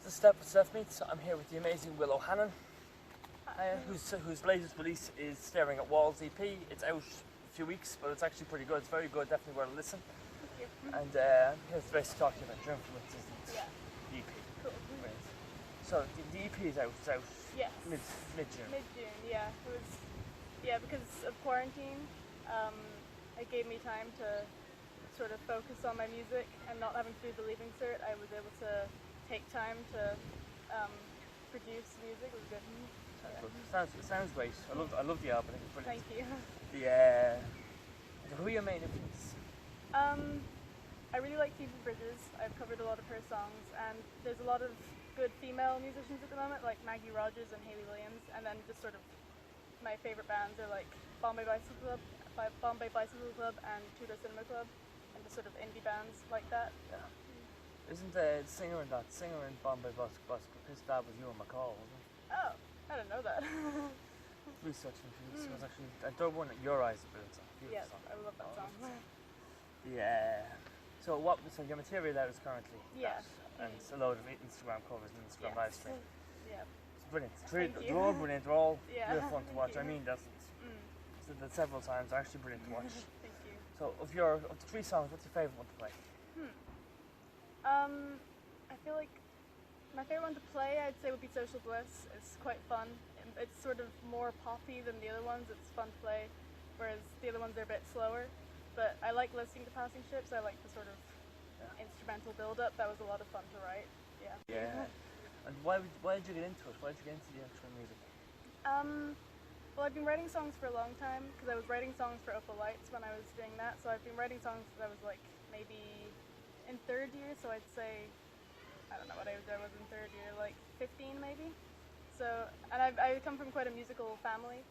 the Steafmeets. I'm here with the amazing Willow Hannon, whose latest release is Staring at Walls EP. It's out a few weeks, but it's actually pretty good. It's very good, definitely worth a listen. Thank you. And here's the rest to talk to you about your influences and the EP. Cool. Great. So the EP is out. It's out Yes. mid-June. Mid-June, yeah. It was, because of quarantine, it gave me time to sort of focus on my music, and not having to do the leaving cert, I was able to take time to produce music. It was good. Sounds great. I love the album. I think it's brilliant. Thank you. Who are your main influences? I really like Phoebe Bridgers. I've covered a lot of her songs, and there's a lot of good female musicians at the moment, like Maggie Rogers and Hayley Williams, and then just sort of my favourite bands are like Bombay Bicycle Club and Tudor Cinema Club, and just sort of indie bands like that. Yeah. Isn't the singer in Bombay Bicycle, his dad was Ewan McCall, wasn't he? Oh, I didn't know that. Researching it was actually one at Your Eyes Built on. Yes, I love that song. Yeah. So your material out is currently Yeah. and it's a load of Instagram covers and Instagram live stream. Yeah. It's brilliant. Thank you. They're all brilliant. They're all real fun to Thank watch. you. I mean that's several times. They're actually brilliant to watch. Thank you. So of the three songs, what's your favourite one to play? I feel like my favourite one to play, I'd say, would be Social Bliss. It's quite fun. It's sort of more poppy than the other ones. It's fun to play, whereas the other ones are a bit slower. But I like listening to Passing Ships. I like the sort of instrumental build-up. That was a lot of fun to write. Yeah. Yeah. And why did you get into it? Why did you get into the actual music? Well, I've been writing songs for a long time, because I was writing songs for Opal Lights when I was doing that. So I've been writing songs since I was like maybe in third year. So I'd say, I don't know what age I was in third year, like 15 maybe. So, and I come from quite a musical family.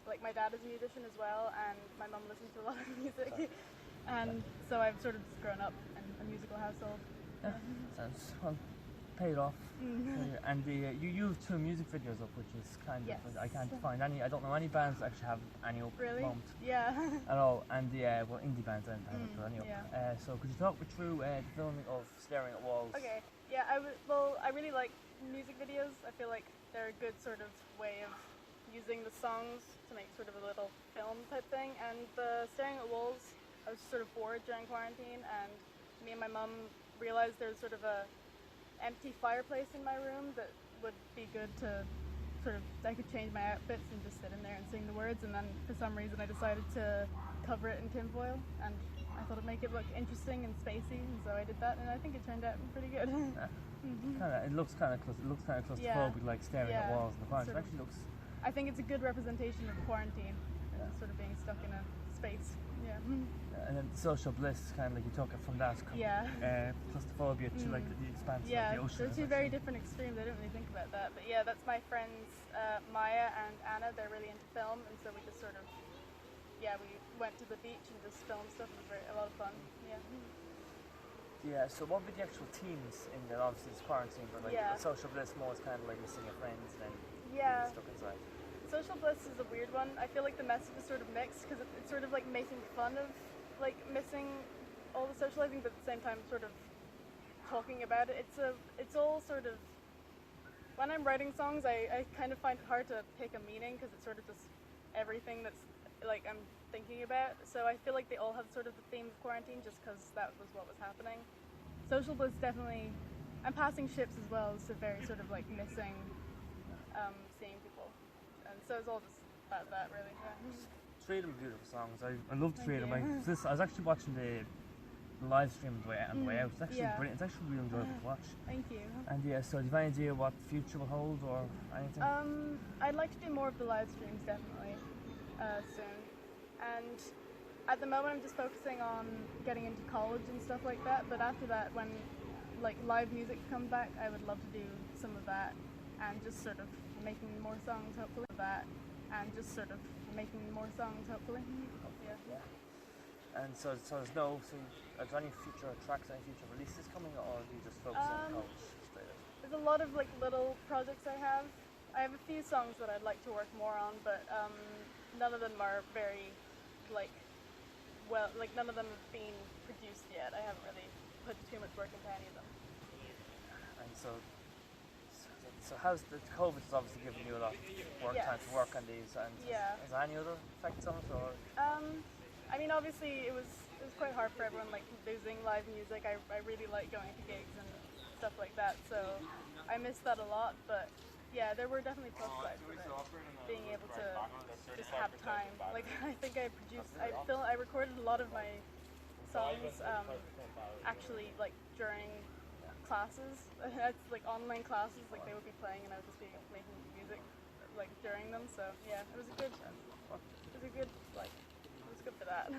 Like my dad is a musician as well, and my mum listens to a lot of music. And so I've sort of just grown up in a musical household. Yeah, sounds well, paid off. And you have 2 music videos up, which is kind of I can't find any. I don't know any bands that actually have any up at the moment. Yeah. At all. And indie bands don't have any up. Yeah. So could you talk me through the filming of Staring at Walls? Okay. Yeah. I really like music videos. I feel like they're a good sort of way of using the songs to make sort of a little film type thing. And the Staring at Walls, I was sort of bored during quarantine, and me and my mum realized there was sort of a empty fireplace in my room that would be good to I could change my outfits and just sit in there and sing the words, and then for some reason I decided to cover it in tinfoil, and I thought it'd make it look interesting and spacey, and so I did that, and I think it turned out pretty good. It looks kind of claustrophobic, like staring at walls in the corner. It actually looks. I think it's a good representation of quarantine, and sort of being stuck in a space. Yeah. And then Social Bliss, kind of like you took it from that. Claustrophobia to like the expanse of the ocean. They're two very different extremes. I didn't really think about that, but yeah, that's my friends Maya and Anna. They're really into film, and so we just sort of we went to the beach and just filmed stuff. It was a lot of fun. Yeah. Yeah. So what were the actual themes in that? Obviously, it's quarantine, but like Social Bliss more is kind of like missing your friends and then being stuck inside. Social Bliss is a weird one. I feel like the message is sort of mixed, because it's sort of like making fun of like missing all the socializing, but at the same time sort of talking about it. It's all sort of, when I'm writing songs, I kind of find it hard to pick a meaning, because it's sort of just everything that's like I'm thinking about. So I feel like they all have sort of the theme of quarantine, just because that was what was happening. Social Bliss definitely, and Passing Ships as well, is a very sort of like missing, seeing people. And so it's all just about that, really. Yeah. 3 of them are beautiful songs. I love 3 of them. I was actually watching the live stream on the way out. It's actually brilliant. It's actually really enjoyable to watch. Thank you. And so do you have any idea what the future will hold or anything? I'd like to do more of the live streams, definitely, soon. And at the moment I'm just focusing on getting into college and stuff like that, but after that, when like live music comes back, I would love to do some of that, and just sort of making more songs, hopefully. Yeah. And so are there any future tracks, any future releases coming, or do you just focus on college straight up? There's a lot of like little projects I have. I have a few songs that I'd like to work more on, but none of them are very none of them have been produced yet. I haven't really put too much work into any of them. And so So how's the COVID has obviously given you a lot of work time to work on these, and has there any other effects on it, or? I mean, obviously it was quite hard for everyone, like losing live music. I really like going to gigs and stuff like that, so I missed that a lot. But yeah, there were definitely plus sides of it. Being able to just have time. Like I think I recorded a lot of my songs actually like during classes. That's like online classes, like they would be playing and I would just be making music like during them. So yeah, it was good for that.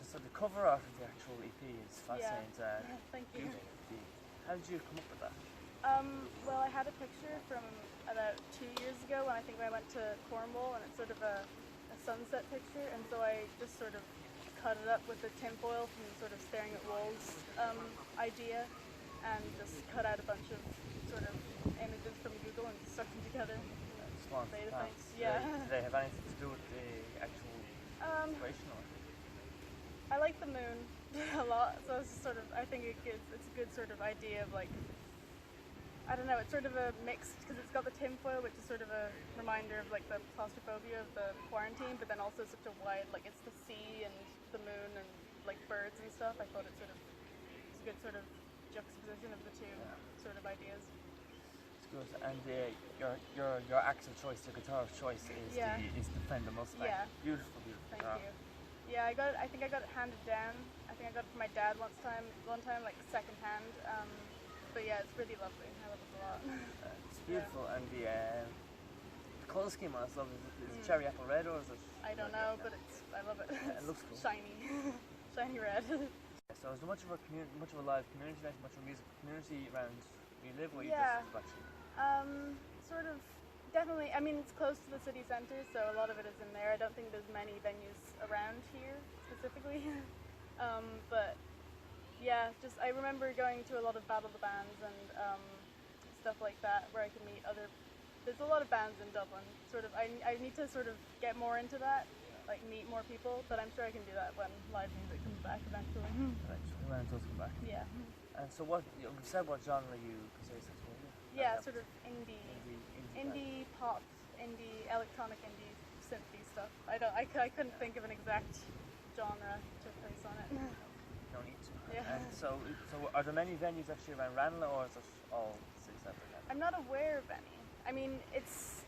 So the cover art of the actual EP is fascinating. Yeah. Thank you. How did you come up with that? Well, I had a picture from about 2 years ago when I think I went to Cornwall, and it's sort of a sunset picture, and so I just sort of cut it up with the tinfoil from sort of staring at walls idea, and just cut out a bunch of sort of images from Google and stuck them together. Yeah. Do they have anything to do with the actual situation? Or? I like the moon a lot, so it's sort of, I think it's a good sort of idea of like, I don't know, it's sort of a mixed, because it's got the tinfoil, which is sort of a reminder of like the claustrophobia of the quarantine, but then also such a wide, like it's the sea and the moon and like birds and stuff. I thought it's a good sort of juxtaposition of the two sort of ideas. Good. And your actual choice, the guitar of choice is the Fender Mustang. Yeah. Beautiful. Thank you. Yeah, I think I got it handed down. I think I got it from my dad one time, like second hand. But yeah, it's really lovely. I love it a lot. It's beautiful, and the colour scheme on it's lovely. Is it cherry apple red or is it? I don't know, but I love it. It looks cool. Shiny, shiny red. So is there much of a live community, much of a music community around where you live, or you just actually? Sort of, definitely. I mean, it's close to the city centre, so a lot of it is in there. I don't think there's many venues around here specifically, but yeah, just I remember going to a lot of Battle of the Bands and stuff like that, where I could meet other. There's a lot of bands in Dublin. Sort of, I need to sort of get more into that, like meet more people. But I'm sure I can do that when live music comes back eventually. When it does come back. Yeah. And so what you said? What genre you consider yourself? Yeah, sort of indie pop, indie electronic, indie synthy stuff. I couldn't think of an exact genre to place on it. No need to. Yeah. And so are there many venues actually around Ranelagh, or is it all city centre? I'm not aware of any. I mean, it's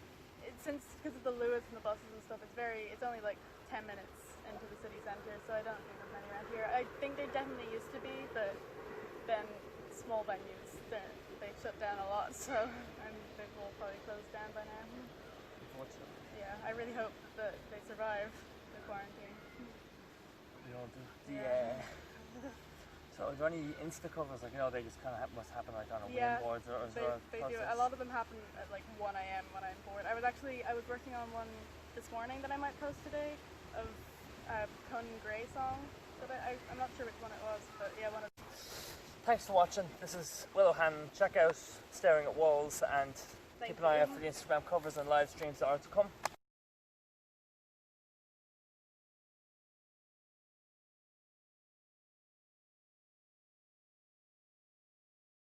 since because of the Lewis and the buses and stuff. It's only like 10 minutes into the city centre, so I don't think there's many around here. I think there definitely used to be, but then small venues they've shut down a lot, so they've all probably closed down by now. Unfortunately. Yeah, I really hope that they survive the quarantine. We all do. So are there any Insta covers, like, they just kind of must happen like on a whim boards, or is there a they do. A lot of them happen at like 1 a.m. when I'm bored. I was working on one this morning that I might post today of a Conan Gray song, but I'm not sure which one it was, but yeah, one of. Thanks for watching. This is Willow Hannon. Check out Staring at Walls and keep an eye out for the Instagram covers and live streams that are to come.